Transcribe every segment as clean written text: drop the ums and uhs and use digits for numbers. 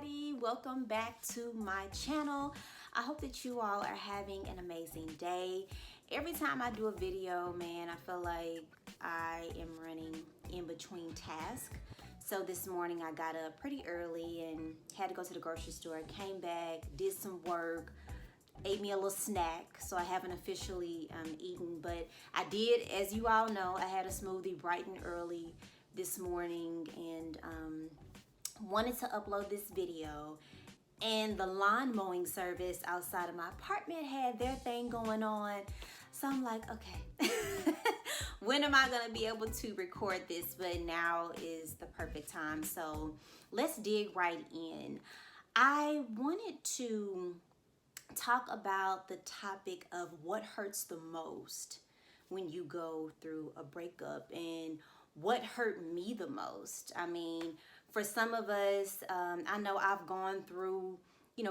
everybody, welcome back to my channel. I hope that you all are having an amazing day. Every time I do a video, man, I feel like I am running in between tasks. So this morning I got up pretty early and had to go to the grocery store, came back, did some work, ate me a little snack. So I haven't officially eaten, but I did, as you all know, I had a smoothie bright and early this morning, and wanted to upload this video. And the lawn mowing service outside of my apartment had their thing going on. So I'm like, okay, when am I gonna be able to record this? But now is the perfect time. So let's dig right in. I wanted to talk about the topic of what hurts the most when you go through a breakup and what hurt me the most. I mean, for some of us, I know I've gone through,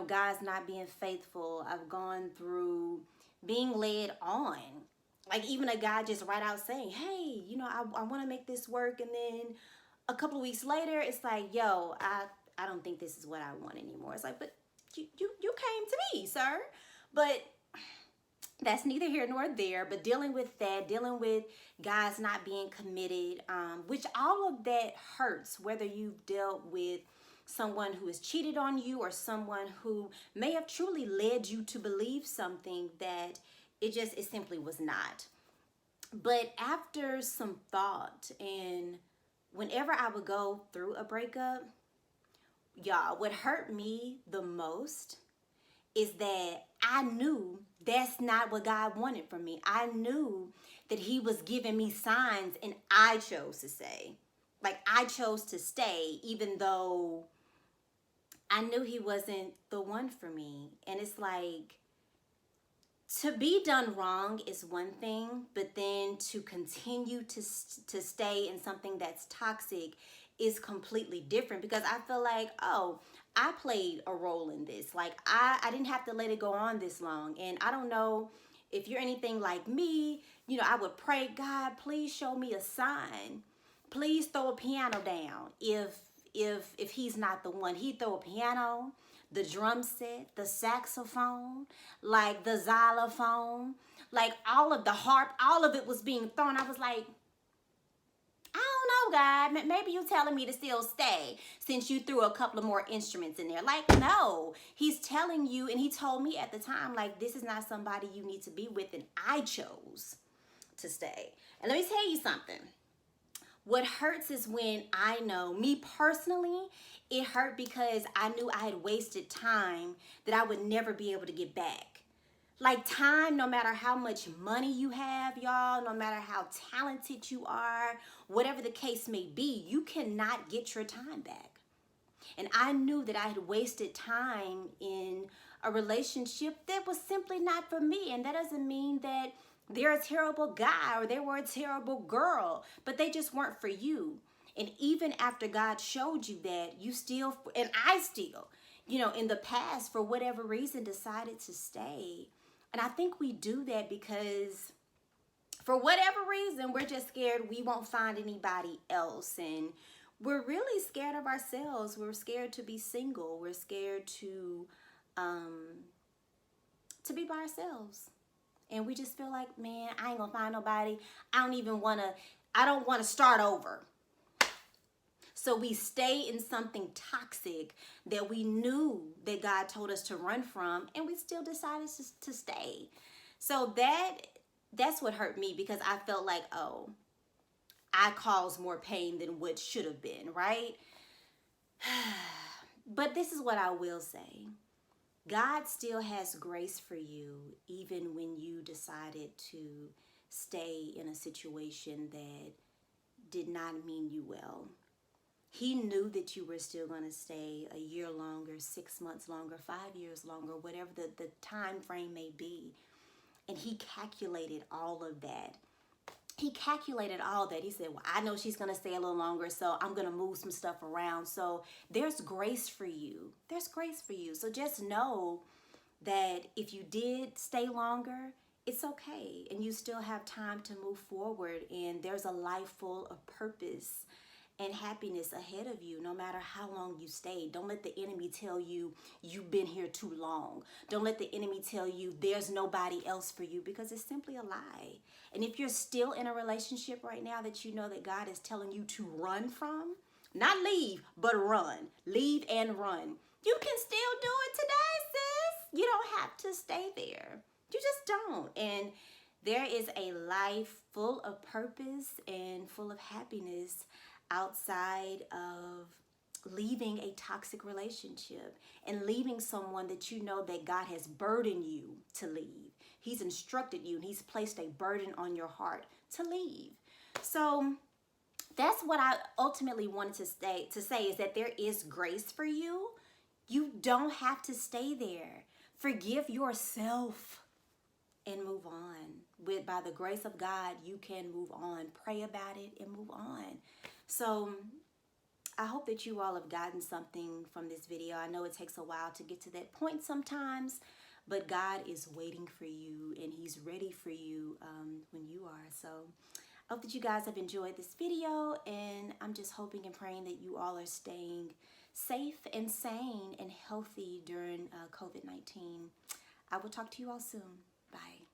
guys not being faithful. I've gone through being led on. Like even a guy just right out saying, hey, I want to make this work. And then a couple of weeks later, it's like, yo, I don't think this is what I want anymore. It's like, but you came to me, sir. But that's neither here nor there. But dealing with that, dealing with guys not being committed, which all of that hurts, whether you've dealt with someone who has cheated on you or someone who may have truly led you to believe something that it simply was not. But after some thought, and whenever I would go through a breakup, y'all, what hurt me the most is that I knew that's not what God wanted from me. I knew that He was giving me signs, and I chose to say. Like, I chose to stay even though I knew He wasn't the one for me. And it's like, to be done wrong is one thing, but then to continue to stay in something that's toxic is completely different, because I feel like, oh, I played a role in this. Like I didn't have to let it go on this long. And I don't know if you're anything like me, I would pray, God, please show me a sign. Please throw a piano down. If He's not the one, He'd throw a piano, the drum set, the saxophone, like the xylophone, like all of the harp, all of it was being thrown. I was like, I don't know, God. Maybe you telling me to still stay since you threw a couple of more instruments in there. Like, no. He's telling you, and He told me at the time, like, this is not somebody you need to be with, and I chose to stay. And let me tell you something. What hurts is when I know, me personally, it hurt because I knew I had wasted time that I would never be able to get back. Like time, no matter how much money you have, y'all, no matter how talented you are, whatever the case may be, you cannot get your time back. And I knew that I had wasted time in a relationship that was simply not for me. And that doesn't mean that they're a terrible guy or they were a terrible girl, but they just weren't for you. And even after God showed you that, you still, and I still, in the past, for whatever reason, decided to stay. And I think we do that because for whatever reason, we're just scared we won't find anybody else. And we're really scared of ourselves. We're scared to be single. We're scared to be by ourselves. And we just feel like, man, I ain't gonna find nobody. I don't want to start over. So we stay in something toxic that we knew that God told us to run from, and we still decided to stay. So that's what hurt me, because I felt like, oh, I caused more pain than what should have been, right? But this is what I will say. God still has grace for you, even when you decided to stay in a situation that did not mean you well. He knew that you were still going to stay a year longer, 6 months longer, 5 years longer, whatever the time frame may be. And He calculated all of that. He calculated all that. He said, well, I know she's going to stay a little longer, so I'm going to move some stuff around. So there's grace for you. There's grace for you. So just know that if you did stay longer, it's okay. And you still have time to move forward. And there's a life full of purpose and happiness ahead of you, no matter how long you stayed. Don't let the enemy tell you you've been here too long. Don't let the enemy tell you there's nobody else for you, because it's simply a lie. And if you're still in a relationship right now that you know that God is telling you to run from, not leave, but run. Leave and run. You can still do it today, sis. You don't have to stay there. You just don't. And there is a life full of purpose and full of happiness outside of leaving a toxic relationship and leaving someone that you know that God has burdened you to leave. He's instructed you and he's placed a burden on your heart to leave. So that's what I ultimately wanted to say is that there is grace for you. You don't have to stay there. Forgive yourself and move on. By the grace of God, you can move on. Pray about it and move on. So I hope that you all have gotten something from this video. I know it takes a while to get to that point sometimes, but God is waiting for you and he's ready for you when you are. So I hope that you guys have enjoyed this video, and I'm just hoping and praying that you all are staying safe and sane and healthy during COVID-19. I will talk to you all soon. Bye.